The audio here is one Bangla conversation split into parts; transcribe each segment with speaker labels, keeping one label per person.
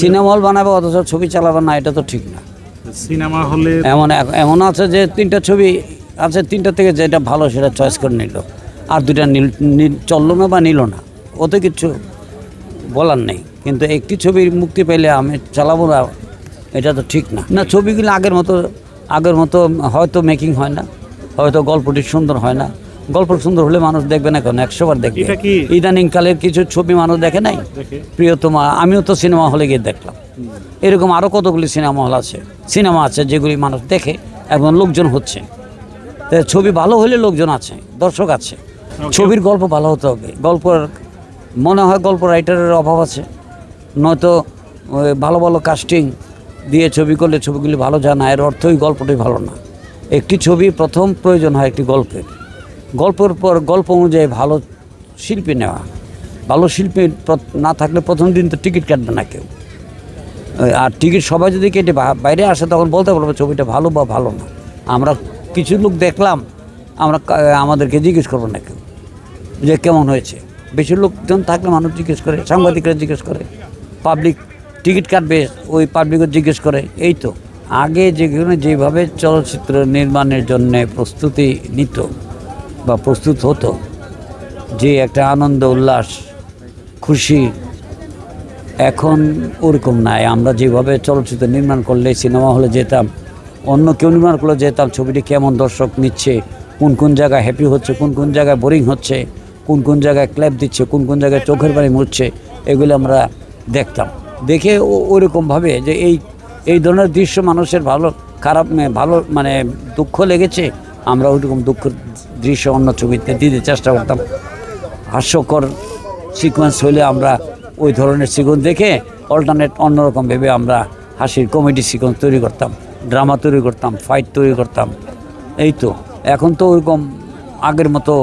Speaker 1: সিনেমা হল বানাবে অথচ ছবি চালাবে না, এটা তো ঠিক না।
Speaker 2: সিনেমা হলে
Speaker 1: এমন আছে যে 3টা ছবি আছে, 3টা থেকে যেটা ভালো সেটা চয়েস করে নিল, আর 2টা চললো না বা নিল না, ওতে কিছু বলার নেই। কিন্তু একটি ছবি মুক্তি পেলে আমি চালাবো না, এটা তো ঠিক না। না, ছবিগুলো আগের মতো হয়তো মেকিং হয় না, হয়তো গল্পটি সুন্দর হয় না। গল্প সুন্দর হলে মানুষ দেখবে না কেন, 100 বার দেখবে। ইদানিং কালের কিছু ছবি মানুষ দেখে নাই, প্রিয়তমা, আমিও তো সিনেমা হলে গিয়ে দেখলাম। এরকম আরও কতগুলি সিনেমা আছে যেগুলি মানুষ দেখে এবং লোকজন হচ্ছে। তো ছবি ভালো হলে লোকজন আছে, দর্শক আছে। ছবির গল্প ভালো হতে হবে। মনে হয় গল্প রাইটারের অভাব আছে, নয়তো ভালো ভালো কাস্টিং দিয়ে ছবি করলে ছবিগুলি ভালো যায় না, এর অর্থই গল্পটাই ভালো না। একটি ছবি প্রথম প্রয়োজন হয় একটি গল্পের পর গল্প অনুযায়ী ভালো শিল্পী নেওয়া। ভালো শিল্পী না থাকলে প্রথম দিন তো টিকিট কাটবে না কেউ, আর টিকিট সবাই যদি কেটে বাইরে আসে তখন বলতে পারবো ছবিটা ভালো বা ভালো না। আমরা কিছু লোক দেখলাম, আমাদেরকে জিজ্ঞেস করবো না কেউ যে কেমন হয়েছে। বেশি লোকজন থাকলে মানুষ জিজ্ঞেস করে, সাংবাদিকরা জিজ্ঞেস করে, পাবলিক টিকিট কাটবে ওই পাবলিকও জিজ্ঞেস করে। এই তো আগে যেভাবে চলচ্চিত্র নির্মাণের জন্য প্রস্তুতি নিত বা প্রস্তুত হতো, যে একটা আনন্দ উল্লাস খুশি, এখন ওরকম নাই। আমরা যেভাবে চলচ্চিত্র নির্মাণ করলে সিনেমা হলে যেতাম, অন্য কেউ নির্মাণ করলে যেতাম, ছবিটি কেমন দর্শক নিচ্ছে, কোন জায়গায় হ্যাপি হচ্ছে, কোন জায়গায় বোরিং হচ্ছে, কোন জায়গায় ক্ল্যাপ দিচ্ছে, কোন জায়গায় চোখের পানি মুছছে, এগুলো আমরা দেখতাম। দেখে ওরকমভাবে যে এই ধরনের দৃশ্য মানুষের ভালো মানে দুঃখ লেগেছে, আমরা ওইরকম দুঃখের দৃশ্য অন্য ছবিতে দিতে চেষ্টা করতাম। হাস্যকর সিকোয়েন্স হলে আমরা ওই ধরনের সিকোয়েন্স দেখে অল্টারনেট অন্যরকম ভেবে আমরা হাসির কমেডি সিকোয়েন্স তৈরি করতাম, ড্রামা তৈরি করতাম, ফাইট তৈরি করতাম। এই তো এখন তো ওইরকম আগের মতো,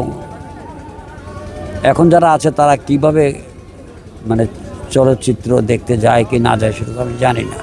Speaker 1: এখন যারা আছে তারা কিভাবে মানে চলচ্চিত্র দেখতে যায় কি না যায় সেটা আমি জানি না।